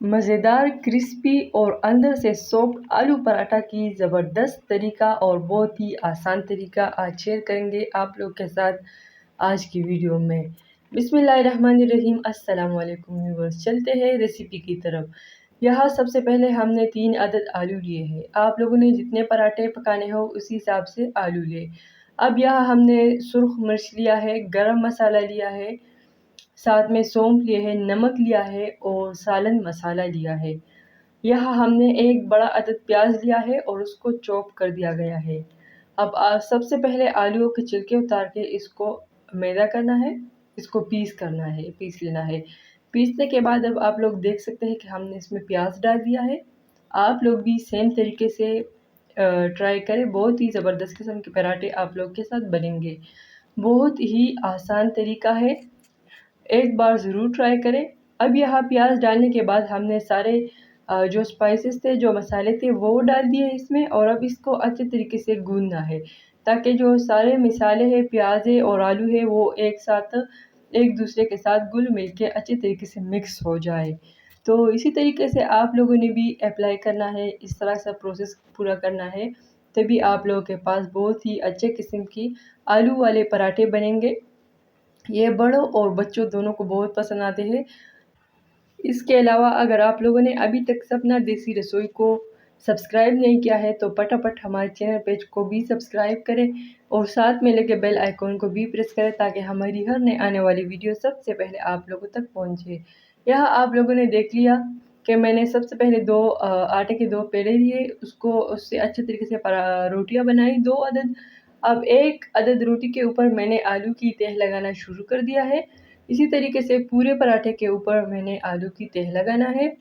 मज़ेदार, क्रिस्पी और अंदर से सॉफ्ट आलू पराठा की ज़बरदस्त तरीका और बहुत ही आसान तरीका आज शेयर करेंगे आप लोग के साथ आज की वीडियो में। बिस्मिल्लाहिर्रहमानिर्रहीम, अस्सलाम वालेकुम व्यूअर्स। चलते हैं रेसिपी की तरफ। यहाँ सबसे पहले हमने 3 अदद आलू लिए हैं। आप लोगों ने जितने पराठे पकाने हो उसी हिसाब से आलू लें। अब यहाँ हमने सुर्ख मिर्च लिया है, गरम मसाला लिया है, साथ में सौंफ लिए है, नमक लिया है और सालन मसाला लिया है। यहाँ हमने एक बड़ा अदद प्याज लिया है और उसको चॉप कर दिया गया है। अब सबसे पहले आलूओं के छिलके उतार के इसको मैदा करना है, इसको पीस लेना है। पीसने के बाद अब आप लोग देख सकते हैं कि हमने इसमें प्याज डाल दिया है। आप लोग भी सेम तरीके से ट्राई करें, बहुत ही ज़बरदस्त किस्म के पराठे आप लोग के साथ बनेंगे। बहुत ही आसान तरीका है, एक बार ज़रूर ट्राई करें। अब यहाँ प्याज डालने के बाद हमने सारे जो स्पाइसेस थे, जो मसाले थे वो डाल दिए इसमें और अब इसको अच्छे तरीके से गूँथना है ताकि जो सारे मसाले हैं, प्याज है और आलू है वो एक साथ एक दूसरे के साथ घुल मिल के अच्छे तरीके से मिक्स हो जाए। तो इसी तरीके से आप लोगों ने भी अप्लाई करना है, इस तरह से प्रोसेस पूरा करना है, तभी आप लोगों के पास बहुत ही अच्छे किस्म की आलू वाले पराठे बनेंगे। ये बड़ों और बच्चों दोनों को बहुत पसंद आते हैं। इसके अलावा अगर आप लोगों ने अभी तक सपना देसी रसोई को सब्सक्राइब नहीं किया है तो फटाफट हमारे चैनल पेज को भी सब्सक्राइब करें और साथ में लगे बेल आइकॉन को भी प्रेस करें ताकि हमारी हर नई आने वाली वीडियो सबसे पहले आप लोगों तक पहुंचे। यहाँ आप लोगों ने देख लिया कि मैंने सबसे पहले आटे के 2 पेड़े लिए, उसको उससे अच्छे तरीके से रोटियाँ बनाई 2 अदद। अब 1 अदद रोटी के ऊपर मैंने आलू की तह लगाना शुरू कर दिया है। इसी तरीके से पूरे पराठे के ऊपर मैंने आलू की तह लगाना है।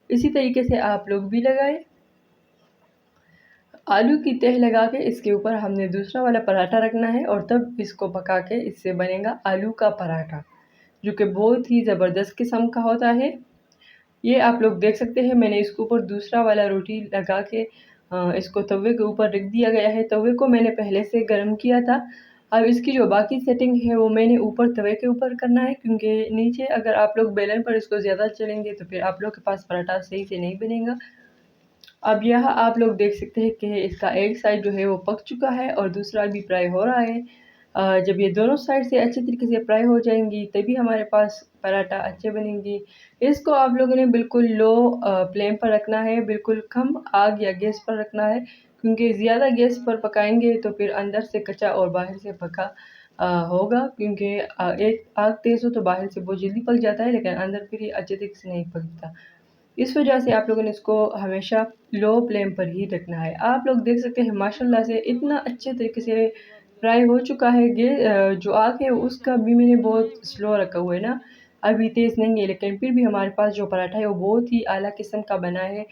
इसी तरीके से आप लोग भी लगाएं। आलू की तह लगा के इसके ऊपर हमने दूसरा वाला पराठा रखना है और तब इसको पका के इससे बनेगा आलू का पराठा, जो कि बहुत ही ज़बरदस्त किस्म का होता है। ये आप लोग देख सकते हैं, मैंने इसके ऊपर दूसरा वाला रोटी लगा के इसको तवे के ऊपर रख दिया गया है। तवे को मैंने पहले से गर्म किया था। अब इसकी जो बाकी सेटिंग है वो मैंने ऊपर तवे के ऊपर करना है, क्योंकि नीचे अगर आप लोग बेलन पर इसको ज़्यादा चलेंगे तो फिर आप लोग के पास पराठा सही से नहीं बनेगा। अब यहाँ आप लोग देख सकते हैं कि इसका एक साइड जो है वो पक चुका है और दूसरा भी फ्राई हो रहा है। जब ये दोनों साइड से अच्छे तरीके से फ्राई हो जाएंगी तभी हमारे पास पराठा अच्छे बनेंगी। इसको आप लोगों ने बिल्कुल लो फ्लेम पर रखना है, बिल्कुल कम आग या गैस पर रखना है, क्योंकि ज़्यादा गैस पर पकाएंगे तो फिर अंदर से कच्चा और बाहर से पका होगा, क्योंकि एक आग तेज़ हो तो बाहर से बहुत जल्दी पक जाता है लेकिन अंदर फिर ये अच्छे तरीके से नहीं पकता। इस वजह से आप लोगों ने इसको हमेशा लो फ्लेम पर ही रखना है। आप लोग देख सकते हैं माशाल्लाह से इतना अच्छे तरीके से फ्राई हो चुका है। जो आग है उसका भी मैंने बहुत स्लो रखा हुआ है ना, अभी तेज़ नहीं है, लेकिन फिर भी हमारे पास जो पराठा है वो बहुत ही आला किस्म का बना है।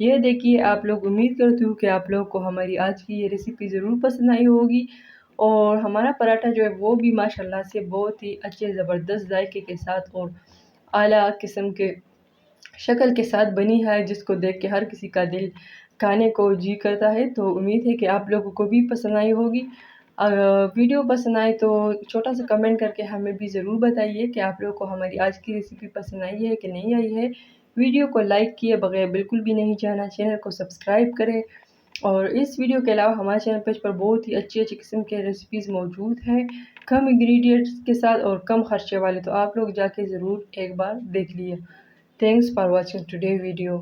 ये देखिए आप लोग, उम्मीद करती हूँ कि आप लोगों को हमारी आज की ये रेसिपी ज़रूर पसंद आई होगी और हमारा पराठा जो है वो भी माशाल्लाह से बहुत ही अच्छे ज़बरदस्त जायके के साथ और आला किस्म के शक्ल के साथ बनी है, जिसको देख के हर किसी का दिल खाने को जी करता है। तो उम्मीद है कि आप लोगों को भी पसंद आई होगी। वीडियो पसंद आए तो छोटा-सा कमेंट करके हमें भी ज़रूर बताइए कि आप लोगों को हमारी आज की रेसिपी पसंद आई है कि नहीं आई है। वीडियो को लाइक किए बगैर बिल्कुल भी नहीं जाना, चैनल को सब्सक्राइब करें और इस वीडियो के अलावा हमारे चैनल पेज पर बहुत ही अच्छी-अच्छी किस्म के रेसिपीज़ मौजूद हैं, कम इंग्रीडिएंट्स के साथ और कम खर्चे वाले, तो आप लोग जाके ज़रूर एक बार देख लिए। Thanks for watching today's video.